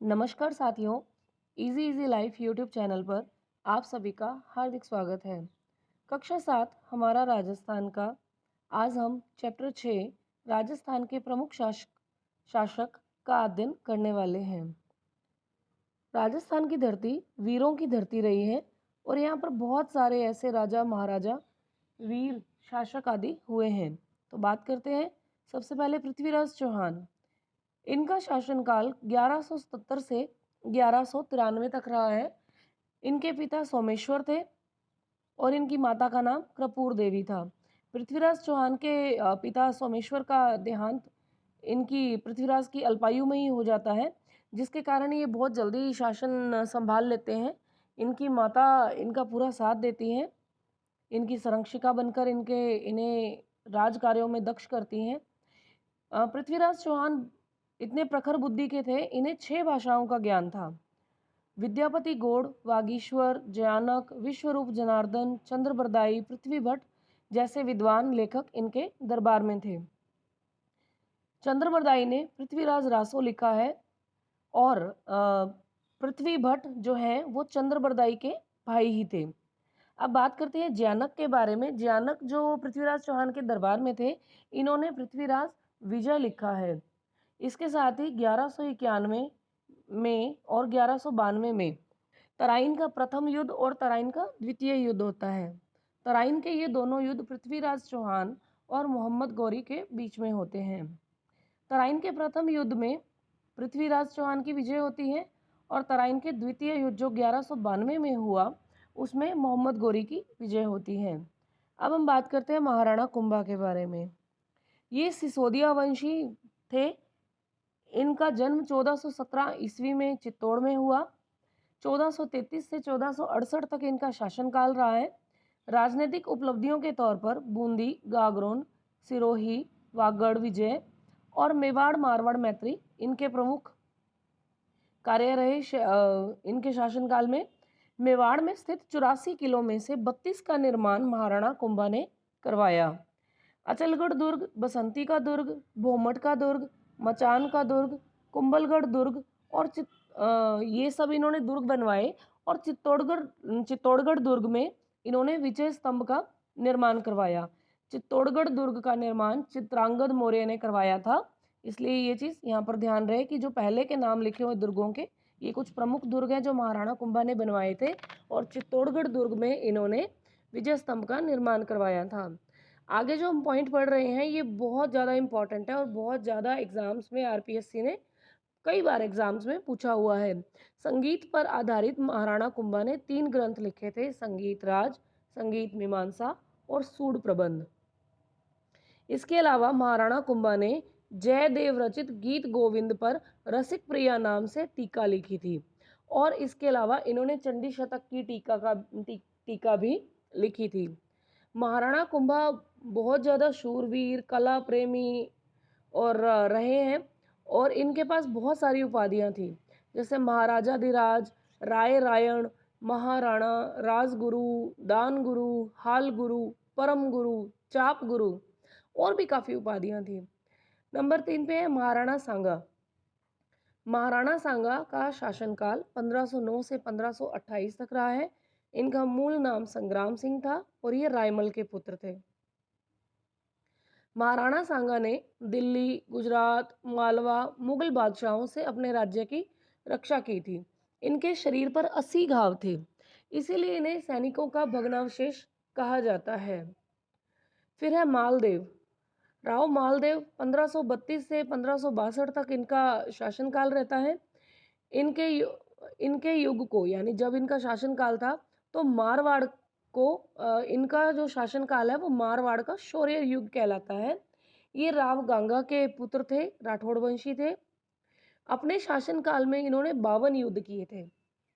नमस्कार साथियों, easy easy life YouTube channel पर आप सभी का हार्दिक स्वागत है। कक्षा 7 हमारा राजस्थान का। आज हम चैप्टर 6 राजस्थान के प्रमुख शासक का अध्ययन करने वाले हैं। राजस्थान की धरती वीरों की धरती रही है और यहाँ पर बहुत सारे ऐसे राजा महाराजा वीर शासक आदि हुए हैं। तो बात करते हैं सबसे पहले पृथ्वीराज चौहान। इनका शासनकाल 1177 से 1193 तक रहा है। इनके पिता सोमेश्वर थे और इनकी माता का नाम कर्पूर देवी था। पृथ्वीराज चौहान के पिता सोमेश्वर का देहांत इनकी पृथ्वीराज की अल्पायु में ही हो जाता है, जिसके कारण ये बहुत जल्दी शासन संभाल लेते हैं। इनकी माता इनका पूरा साथ देती हैं, इनकी संरक्षिका बनकर इन्हें राज कार्यों में दक्ष करती हैं। पृथ्वीराज चौहान इतने प्रखर बुद्धि के थे, इन्हें 6 भाषाओं का ज्ञान था। विद्यापति गौड़, वागीश्वर, जयानक, विश्वरूप जनार्दन, चंद्रबरदाई, पृथ्वी भट्ट जैसे विद्वान लेखक इनके दरबार में थे। चंद्रबरदाई ने पृथ्वीराज रासो लिखा है और पृथ्वी भट्ट जो है वो चंद्रबरदाई के भाई ही थे। अब बात करते हैं जयानक के बारे में। जयानक जो पृथ्वीराज चौहान के दरबार में थे, इन्होंने पृथ्वीराज विजय लिखा है। इसके साथ ही 1191 में और 1192 में तराइन का प्रथम युद्ध और तराइन का द्वितीय युद्ध होता है। तराइन के ये दोनों युद्ध पृथ्वीराज चौहान और मोहम्मद गौरी के बीच में होते हैं। तराइन के प्रथम युद्ध में पृथ्वीराज चौहान की विजय होती है और तराइन के द्वितीय युद्ध जो 1192 में हुआ उसमें मोहम्मद गौरी की विजय होती है। अब हम बात करते हैं महाराणा कुंभा के बारे में। ये सिसोदिया वंशी थे। इनका जन्म 1417 ईस्वी में चित्तौड़ में हुआ। 1433 से 1468 तक इनका शासनकाल रहा है। राजनीतिक उपलब्धियों के तौर पर बूंदी, गागरोन, सिरोही, वागड़ विजय और मेवाड़ मारवाड़ मैत्री इनके प्रमुख कार्य रहे। इनके शासनकाल में मेवाड़ में स्थित 84 किलों में से 32 का निर्माण महाराणा कुंभा ने करवाया। अचलगढ़ दुर्ग, बसंती का दुर्ग, भोमट का दुर्ग, मचान का दुर्ग, कुंभलगढ़ दुर्ग और ये सब इन्होंने दुर्ग बनवाए। और चित्तौड़गढ़ दुर्ग में इन्होंने विजय स्तंभ का निर्माण करवाया। चित्तौड़गढ़ दुर्ग का निर्माण चित्रांगद मौर्य ने करवाया था। इसलिए ये चीज़ यहाँ पर ध्यान रहे कि जो पहले के नाम लिखे हुए दुर्गों के ये कुछ प्रमुख दुर्ग हैं जो महाराणा कुंभा ने बनवाए थे और चित्तौड़गढ़ दुर्ग में इन्होंने विजय स्तंभ का निर्माण करवाया था। आगे जो हम पॉइंट पढ़ रहे हैं ये बहुत ज़्यादा इंपॉर्टेंट है और बहुत ज़्यादा एग्जाम्स में आरपीएससी ने कई बार एग्जाम्स में पूछा हुआ है। संगीत पर आधारित महाराणा कुंभा ने 3 ग्रंथ लिखे थे, संगीत राज, संगीत मीमांसा और सूड प्रबंध। इसके अलावा महाराणा कुंभा ने जयदेव रचित गीत गोविंद पर रसिक प्रिया नाम से टीका लिखी थी और इसके अलावा इन्होंने चंडी शतक की टीका भी लिखी थी। महाराणा कुंभा बहुत ज़्यादा शूरवीर, कला प्रेमी और रहे हैं और इनके पास बहुत सारी उपाधियां थी, जैसे महाराजाधिराज, राय रायण, महाराणा, राजगुरु, दान गुरु, हाल गुरु, परम गुरु, चाप गुरु और भी काफ़ी उपाधियां थी। नंबर 3 पे है महाराणा सांगा। महाराणा सांगा का शासनकाल 1509 से 1528 तक रहा है। इनका मूल नाम संग्राम सिंह था और ये रायमल के पुत्र थे। महाराणा सांगा ने दिल्ली, गुजरात, मालवा, मुगल बादशाहों से अपने राज्य की रक्षा की थी। इनके शरीर पर 80 घाव थे, इसीलिए इन्हें सैनिकों का भग्नावशेष कहा जाता है। फिर है मालदेव। राव मालदेव 1532 से 1562 तक इनका शासनकाल रहता है। इनके युग को यानी जब इनका शासनकाल था तो मारवाड़ को इनका जो शासनकाल है वो मारवाड़ का शौर्य युग कहलाता है। ये राव गांगा के पुत्र थे, राठौड़ वंशी थे। अपने शासनकाल में इन्होंने 52 युद्ध किए थे।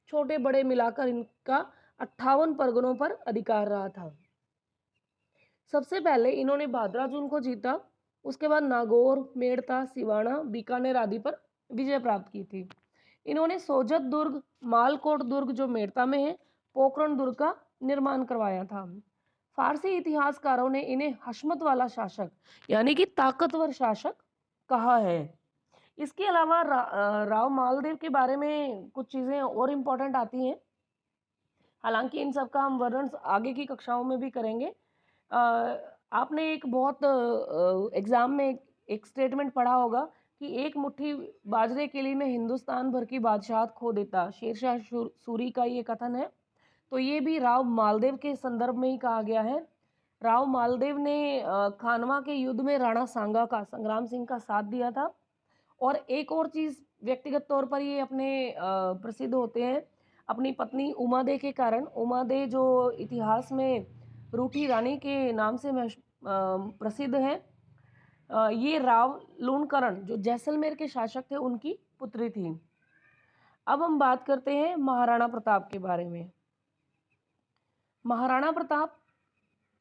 छोटे बड़े मिलाकर इनका 58 परगनों पर अधिकार रहा था। सबसे पहले इन्होंने भादरा जून को जीता, उसके बाद नागौर, मेड़ता, सिवाना, बीकानेर आदि पर विजय प्राप्त की थी। इन्होंने सोजत दुर्ग, मालकोट दुर्ग जो मेड़ता में है, पोखरण दुर्ग का निर्माण करवाया था। फारसी इतिहासकारों ने इन्हें हशमत वाला शासक यानी कि ताकतवर शासक कहा है। इसके अलावा राव मालदेव के बारे में कुछ चीज़ें और इम्पोर्टेंट आती हैं। हालाँकि इन सब का हम वर्णन आगे की कक्षाओं में भी करेंगे। आपने एक बहुत एग्ज़ाम में एक स्टेटमेंट पढ़ा होगा कि एक मुट्ठी बाजरे के लिए मैं हिंदुस्तान भर की बादशाहत खो देता। शेरशाह सूरी का ये कथन है। तो ये भी राव मालदेव के संदर्भ में ही कहा गया है। राव मालदेव ने खानवा के युद्ध में राणा सांगा का, संग्राम सिंह का साथ दिया था। और एक और चीज़, व्यक्तिगत तौर पर ये अपने प्रसिद्ध होते हैं अपनी पत्नी उमादे के कारण। उमादे जो इतिहास में रूठी रानी के नाम से प्रसिद्ध है। ये राव लूणकरण जो जैसलमेर के शासक थे उनकी पुत्री थी। अब हम बात करते हैं महाराणा प्रताप के बारे में। महाराणा प्रताप,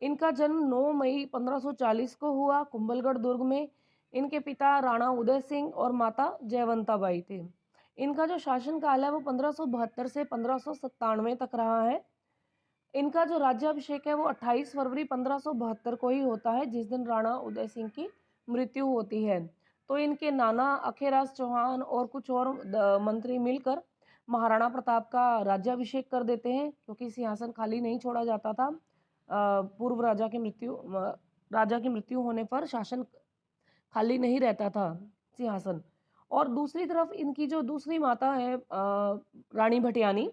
इनका जन्म 9 मई 1540 को हुआ कुंभलगढ़ दुर्ग में। इनके पिता राणा उदय सिंह और माता जयवंता बाई थे। इनका जो शासनकाल है वो 1572 से 1597 तक रहा है। इनका जो राज्याभिषेक है वो 28 फरवरी 1572 को ही होता है, जिस दिन राणा उदय सिंह की मृत्यु होती है। तो इनके नाना अखेराज चौहान और कुछ और मंत्री मिलकर महाराणा प्रताप का राज्याभिषेक कर देते हैं, क्योंकि सिंहासन खाली नहीं छोड़ा जाता था। पूर्व राजा की मृत्यु होने पर शासन खाली नहीं रहता था सिंहासन। और दूसरी तरफ इनकी जो दूसरी माता है रानी भटियानी,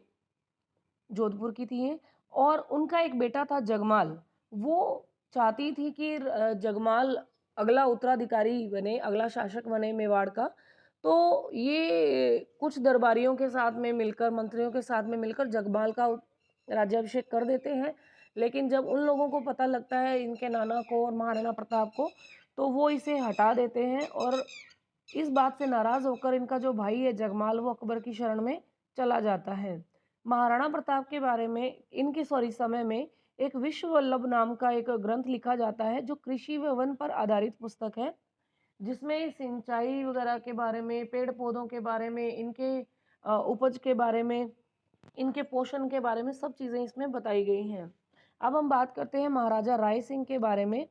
जोधपुर की थी ये, और उनका एक बेटा था जगमाल। वो चाहती थी कि जगमाल अगला उत्तराधिकारी बने, अगला शासक बने मेवाड़ का। तो ये कुछ दरबारियों के साथ में मिलकर, मंत्रियों के साथ में मिलकर जगमाल का राज्याभिषेक कर देते हैं। लेकिन जब उन लोगों को पता लगता है इनके नाना को और महाराणा प्रताप को, तो वो इसे हटा देते हैं। और इस बात से नाराज़ होकर इनका जो भाई है जगमाल, वो अकबर की शरण में चला जाता है। महाराणा प्रताप के बारे में इनके समय में एक विश्व वल्लभ नाम का एक ग्रंथ लिखा जाता है, जो कृषि व वन पर आधारित पुस्तक है, जिसमें सिंचाई वगैरह के बारे में, पेड़ पौधों के बारे में, इनके उपज के बारे में, इनके पोषण के बारे में सब चीज़ें इसमें बताई गई हैं। अब हम बात करते हैं महाराजा राय सिंह के बारे में।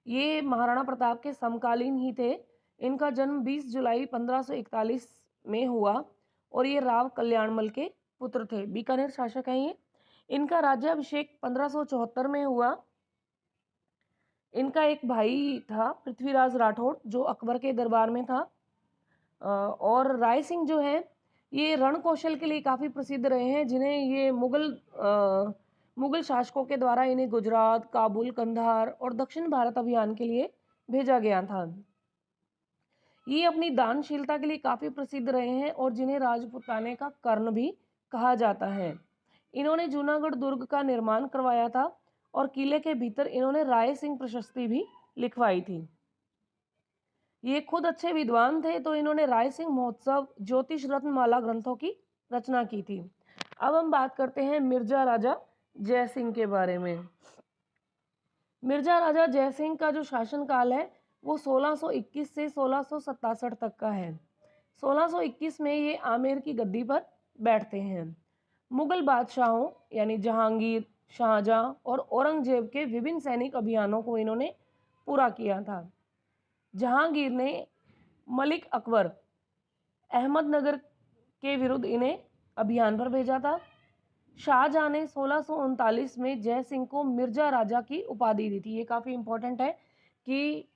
ये महाराणा प्रताप के समकालीन ही थे। इनका जन्म 20 जुलाई 1541 में हुआ और ये राव कल्याणमल के पुत्र थे। बीकानेर शासक हैं ये। इनका राज्याभिषेक 1574 में हुआ। इनका एक भाई था पृथ्वीराज राठौड़, जो अकबर के दरबार में था। और राय सिंह जो है ये रण कौशल के लिए काफ़ी प्रसिद्ध रहे हैं, जिन्हें ये मुगल शासकों के द्वारा इन्हें गुजरात, काबुल, कंधार और दक्षिण भारत अभियान के लिए भेजा गया था। ये अपनी दानशीलता के लिए काफ़ी प्रसिद्ध रहे हैं और जिन्हें राजपुताने का कर्ण भी कहा जाता है। इन्होंने जूनागढ़ दुर्ग का निर्माण करवाया था और किले के भीतर इन्होंने राय सिंह प्रशस्ति भी लिखवाई थी। ये खुद अच्छे विद्वान थे, तो इन्होंने राय सिंह महोत्सव, ज्योतिष रत्नमाला ग्रंथों की रचना की थी। अब हम बात करते हैं मिर्जा राजा जय सिंह के बारे में। मिर्जा राजा जय सिंह का जो शासनकाल है वो 1621 से 1667 तक का है। 1621 में ये आमेर की गद्दी पर बैठते हैं। मुगल बादशाहों यानी जहांगीर, शाहजहां और औरंगजेब के विभिन्न सैनिक अभियानों को इन्होंने पूरा किया था। जहांगीर ने मलिक अकबर, अहमदनगर के विरुद्ध इन्हें अभियान पर भेजा था। शाहजहां ने 1639 में जय सिंह को मिर्जा राजा की उपाधि दी थी। ये काफ़ी इम्पोर्टेंट है कि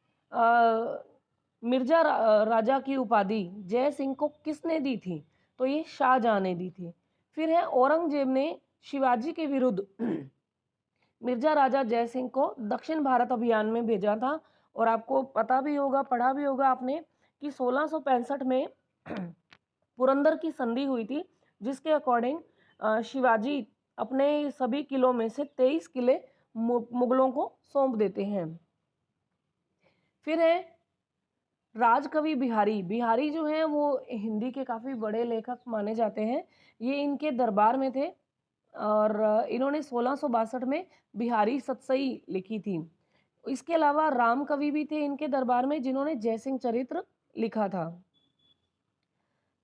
मिर्जा राजा की उपाधि जय सिंह को किसने दी थी, तो ये शाहजहां ने दी थी। फिर है औरंगजेब ने शिवाजी के विरुद्ध मिर्जा राजा जय सिंह को दक्षिण भारत अभियान में भेजा था। और आपको पता भी होगा, पढ़ा भी होगा आपने, कि 1665 में पुरंदर की संधि हुई थी, जिसके अकॉर्डिंग शिवाजी अपने सभी किलों में से 23 किले मुगलों को सौंप देते हैं। फिर है राजकवि बिहारी। बिहारी जो हैं वो हिंदी के काफ़ी बड़े लेखक माने जाते हैं। ये इनके दरबार में थे और इन्होंने 1662 में बिहारी सतसई लिखी थी। इसके अलावा राम कवि भी थे इनके दरबार में, जिन्होंने जयसिंह चरित्र लिखा था।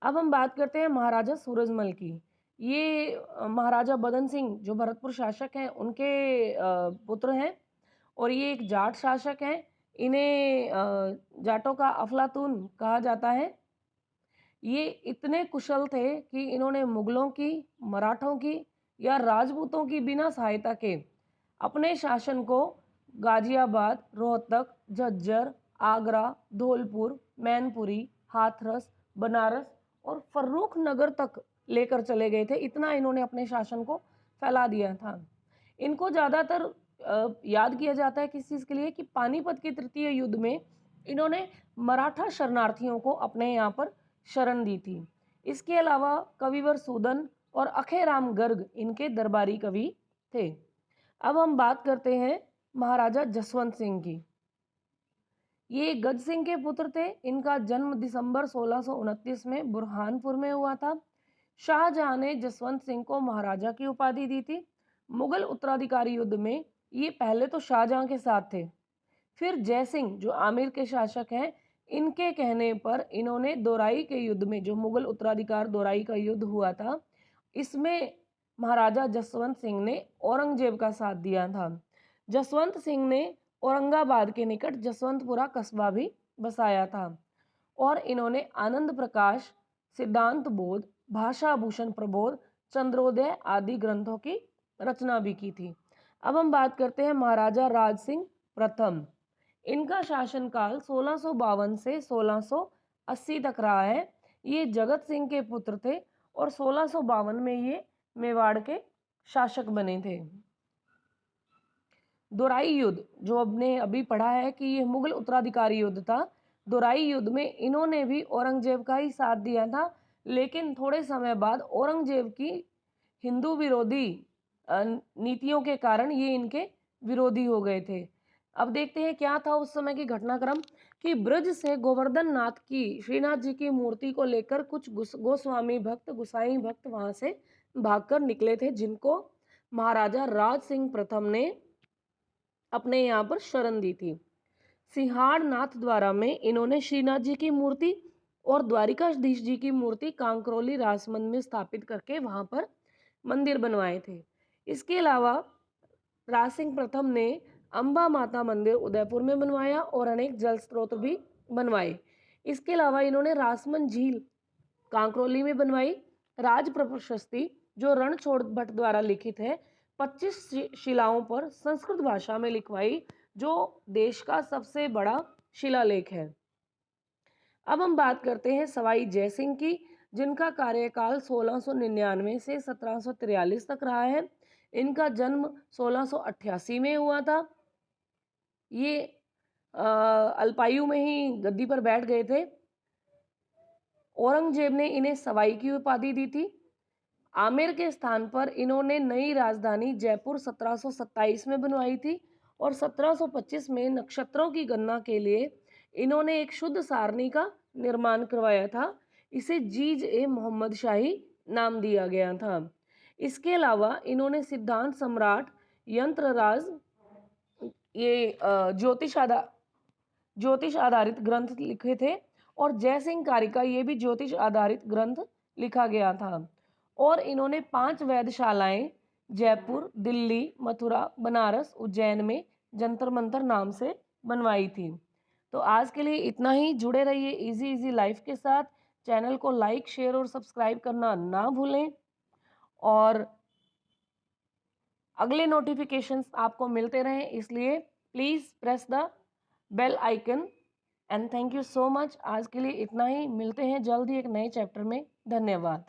अब हम बात करते हैं महाराजा सूरजमल की। ये महाराजा बदन सिंह जो भरतपुर शासक हैं उनके पुत्र हैं और ये एक जाट शासक हैं। इन्हें जाटों का अफलातून कहा जाता है। ये इतने कुशल थे कि इन्होंने मुगलों की, मराठों की या राजपूतों की बिना सहायता के अपने शासन को गाजियाबाद, रोहतक, झज्जर, आगरा, धौलपुर, मैनपुरी, हाथरस, बनारस और फर्रुख नगर तक लेकर चले गए थे। इतना इन्होंने अपने शासन को फैला दिया था। इनको ज़्यादातर याद किया जाता है किस चीज़ के लिए कि पानीपत के तृतीय युद्ध में इन्होंने मराठा शरणार्थियों को अपने यहाँ पर शरण दी थी। इसके अलावा कविवर सूदन और अखेराम गर्ग इनके दरबारी कवि थे। अब हम बात करते हैं महाराजा जसवंत सिंह की। ये गज सिंह के पुत्र थे। इनका जन्म दिसंबर 1629 में बुरहानपुर में हुआ था। शाहजहां ने जसवंत सिंह को महाराजा की उपाधि दी थी। मुगल उत्तराधिकारी युद्ध में ये पहले तो शाहजहां के साथ थे, फिर जयसिंह जो आमेर के शासक हैं, इनके कहने पर इन्होंने दोराई के युद्ध में, जो मुगल उत्तराधिकार दोराई का युद्ध हुआ था, इसमें महाराजा जसवंत सिंह ने औरंगजेब का साथ दिया था। जसवंत सिंह ने औरंगाबाद के निकट जसवंतपुरा कस्बा भी बसाया था और इन्होंने आनंद प्रकाश, सिद्धांत बोध, भाषा भूषण प्रबोध, चंद्रोदय आदि ग्रंथों की रचना भी की थी। अब हम बात करते हैं महाराजा राज सिंह प्रथम। इनका शासनकाल 1652 से 1680 तक रहा है। ये जगत सिंह के पुत्र थे और 1652 में ये मेवाड़ के शासक बने थे। दोराई युद्ध जो आपने अभी पढ़ा है कि ये मुगल उत्तराधिकारी युद्ध था। दोराई युद्ध में इन्होंने भी औरंगजेब का ही साथ दिया था, लेकिन थोड़े समय बाद औरंगजेब की हिंदू विरोधी नीतियों के कारण ये इनके विरोधी हो गए थे। अब देखते हैं क्या था उस समय की घटनाक्रम कि ब्रज से गोवर्धन नाथ की, श्रीनाथ जी की मूर्ति को लेकर कुछ गोस्वामी भक्त, गुसाई भक्त वहां से भागकर निकले थे, जिनको महाराजा राज सिंह प्रथम ने अपने यहाँ पर शरण दी थी। सिंहाड़ नाथ द्वारा में इन्होंने श्रीनाथ जी की मूर्ति और द्वारिकाधीश जी की मूर्ति कांकरोली राजमंदिर में स्थापित करके वहां पर मंदिर बनवाए थे। इसके अलावा राज सिंह प्रथम ने अंबा माता मंदिर उदयपुर में बनवाया और अनेक जल स्रोत भी बनवाए। इसके अलावा इन्होंने रासमन झील कांकरोली में बनवाई। राज प्रशस्ति जो रणछोड़ भट्ट द्वारा लिखित है, 25 शिलाओं पर संस्कृत भाषा में लिखवाई, जो देश का सबसे बड़ा शिलालेख है। अब हम बात करते हैं सवाई जयसिंह की, जिनका कार्यकाल 1699 से 1743 तक रहा है। इनका जन्म 1688 में हुआ था। ये अल्पायु में ही गद्दी पर बैठ गए थे। औरंगजेब ने इन्हें सवाई की उपाधि दी थी। आमेर के स्थान पर इन्होंने नई राजधानी जयपुर 1727 में बनवाई थी और 1725 में नक्षत्रों की गणना के लिए इन्होंने एक शुद्ध सारणी का निर्माण करवाया था। इसे जीज ए मोहम्मद शाही नाम दिया गया था। इसके अलावा इन्होंने सिद्धांत सम्राट, यंत्रराज, ये ज्योतिष आधारित ग्रंथ लिखे थे और जयसिंह कारिका ये भी ज्योतिष आधारित ग्रंथ लिखा गया था। और इन्होंने 5 वेधशालाएं जयपुर, दिल्ली, मथुरा, बनारस, उज्जैन में जंतर मंतर नाम से बनवाई थी। तो आज के लिए इतना ही। जुड़े रहिए इजी इजी लाइफ के साथ। चैनल को लाइक, शेयर और सब्सक्राइब करना ना भूलें और अगले नोटिफिकेशंस आपको मिलते रहें, इसलिए please press the bell icon and thank you so much. आज के लिए इतना ही। मिलते हैं जल्द ही एक नए चैप्टर में। धन्यवाद।